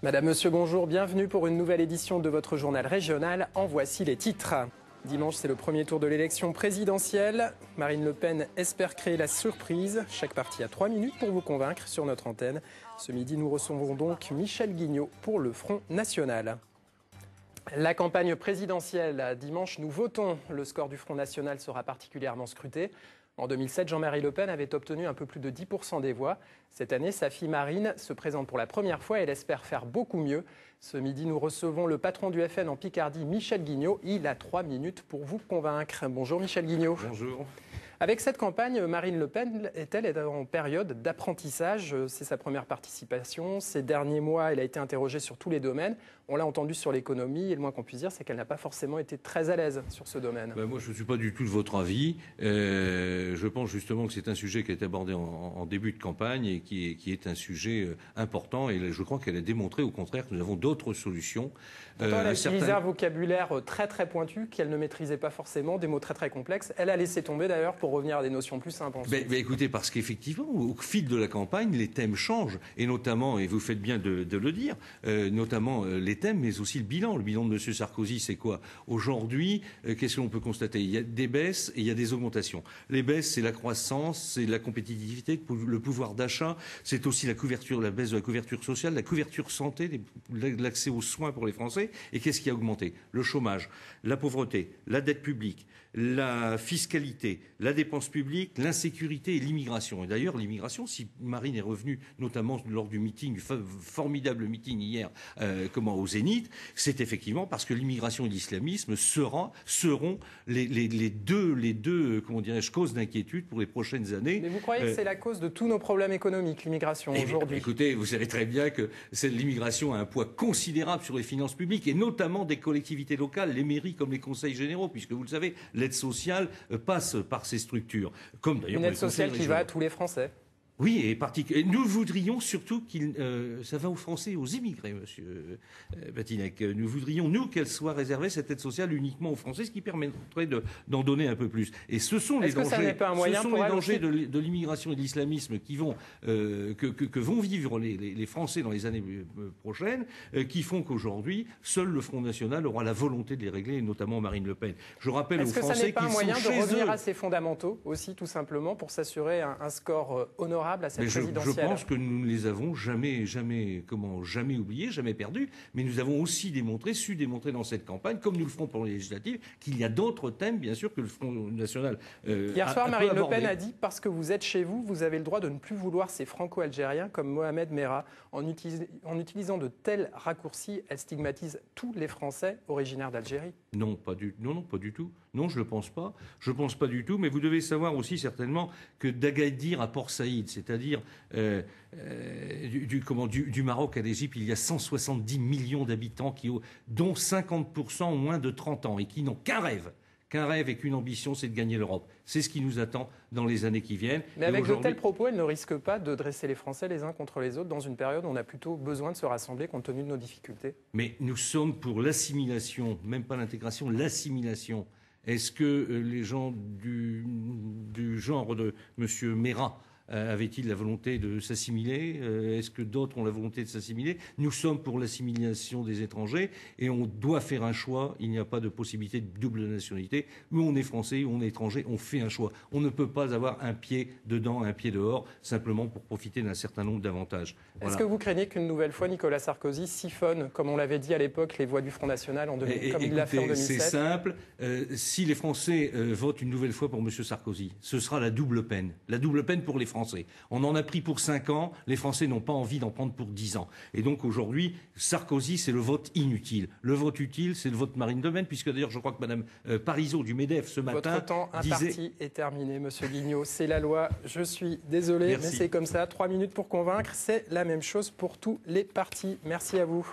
Madame, Monsieur, bonjour, bienvenue pour une nouvelle édition de votre journal régional. En voici les titres. Dimanche, c'est le premier tour de l'élection présidentielle. Marine Le Pen espère créer la surprise. Chaque parti a 3 minutes pour vous convaincre sur notre antenne. Ce midi, nous recevrons donc Michel Guignot pour le Front National. La campagne présidentielle, dimanche, nous votons. Le score du Front National sera particulièrement scruté. En 2007, Jean-Marie Le Pen avait obtenu un peu plus de 10% des voix. Cette année, sa fille Marine se présente pour la première fois et elle espère faire beaucoup mieux. Ce midi, nous recevons le patron du FN en Picardie, Michel Guignot. Il a 3 minutes pour vous convaincre. Bonjour Michel Guignot. Bonjour. Avec cette campagne, Marine Le Pen est-elle en période d'apprentissage? C'est sa première participation. Ces derniers mois, elle a été interrogée sur tous les domaines. On l'a entendu sur l'économie et le moins qu'on puisse dire, c'est qu'elle n'a pas forcément été très à l'aise sur ce domaine. Moi, je ne suis pas du tout de votre avis. Je pense justement que c'est un sujet qui a été abordé en début de campagne et qui est un sujet important. Et je crois qu'elle a démontré au contraire que nous avons d'autres solutions. Pourtant, elle a utilisé un vocabulaire très très pointu qu'elle ne maîtrisait pas forcément, des mots très très complexes. Elle a laissé tomber d'ailleurs pour revenir à des notions plus simples. Mais écoutez, parce qu'effectivement, au fil de la campagne, les thèmes changent. Et notamment, et vous faites bien de le dire, notamment les thèmes, mais aussi le bilan. Le bilan de M. Sarkozy, c'est quoi? Aujourd'hui, qu'est-ce que l'on peut constater? Il y a des baisses et il y a des augmentations. Les baisses, c'est la croissance, c'est la compétitivité, le pouvoir d'achat, c'est aussi la baisse de la couverture sociale, la couverture santé, l'accès aux soins pour les Français. Et qu'est-ce qui a augmenté? Le chômage, la pauvreté, la dette publique, la fiscalité, la dépense publique, l'insécurité et l'immigration. Et d'ailleurs, l'immigration, si Marine est revenue, notamment lors du meeting, formidable meeting hier, au Zénith, c'est effectivement parce que l'immigration et l'islamisme seront les deux causes d'inquiétude pour les prochaines années. Mais vous croyez que c'est la cause de tous nos problèmes économiques, l'immigration, aujourd'hui? Écoutez, vous savez très bien que l'immigration a un poids considérable sur les finances publiques et notamment des collectivités locales, les mairies comme les conseils généraux, puisque vous le savez, l'aide sociale passe par ces structures. Comme d'ailleurs une aide sociale qui va à tous les Français. Oui, et nous voudrions surtout ça va aux Français et aux immigrés, monsieur Batinec. Nous voudrions, nous, qu'elle soit réservée, cette aide sociale, uniquement aux Français, ce qui permettrait d'en donner un peu plus. Et ce sont les dangers, de l'immigration et de l'islamisme que vont vivre les Français dans les années prochaines, qui font qu'aujourd'hui, seul le Front National aura la volonté de les régler, et notamment Marine Le Pen. Je rappelle aux Français qu'ils sont chez eux. Est-ce que ça n'est pas un moyen de revenir à ces fondamentaux, aussi, tout simplement, pour s'assurer un score honorable à cette présidentielle? Je pense que nous ne les avons jamais oubliés, jamais perdus, mais nous avons aussi su démontrer dans cette campagne, comme nous le ferons pour les législatives, qu'il y a d'autres thèmes, bien sûr, que le Front National Hier soir, Marine Le Pen a dit, parce que vous êtes chez vous, vous avez le droit de ne plus vouloir ces franco-algériens comme Mohamed Merah. En utilisant de tels raccourcis, elle stigmatise tous les Français originaires d'Algérie. Non, pas du tout. Non, je ne le pense pas. Je ne pense pas du tout. Mais vous devez savoir aussi certainement que d'Agadir à Port Saïd, c'est-à-dire du Maroc à l'Égypte, il y a 170 millions d'habitants, dont 50% ont moins de 30 ans et qui n'ont qu'un rêve et qu'une ambition, c'est de gagner l'Europe. C'est ce qui nous attend dans les années qui viennent. Mais avec de tels propos, elle ne risque pas de dresser les Français les uns contre les autres dans une période où on a plutôt besoin de se rassembler compte tenu de nos difficultés. Mais nous sommes pour l'assimilation, même pas l'intégration, l'assimilation. Est-ce que les gens du genre de M. Merah avait-il la volonté de s'assimiler? Est-ce que d'autres ont la volonté de s'assimiler? Nous sommes pour l'assimilation des étrangers et on doit faire un choix. Il n'y a pas de possibilité de double nationalité. Ou on est français ou on est étranger, on fait un choix. On ne peut pas avoir un pied dedans, un pied dehors, simplement pour profiter d'un certain nombre d'avantages. Voilà. Est-ce que vous craignez qu'une nouvelle fois Nicolas Sarkozy siphonne, comme on l'avait dit à l'époque, les voix du Front National comme il l'a fait en 2007? C'est simple. Si les Français votent une nouvelle fois pour M. Sarkozy, ce sera la double peine. La double peine pour les Français. On en a pris pour 5 ans, les Français n'ont pas envie d'en prendre pour 10 ans. Et donc aujourd'hui, Sarkozy, c'est le vote inutile. Le vote utile, c'est le vote Marine Le Pen, puisque d'ailleurs je crois que Mme Parisot du MEDEF ce matin Votre temps imparti est terminé, Monsieur Guignot. C'est la loi, je suis désolé, mais c'est comme ça. 3 minutes pour convaincre, c'est la même chose pour tous les partis. Merci à vous.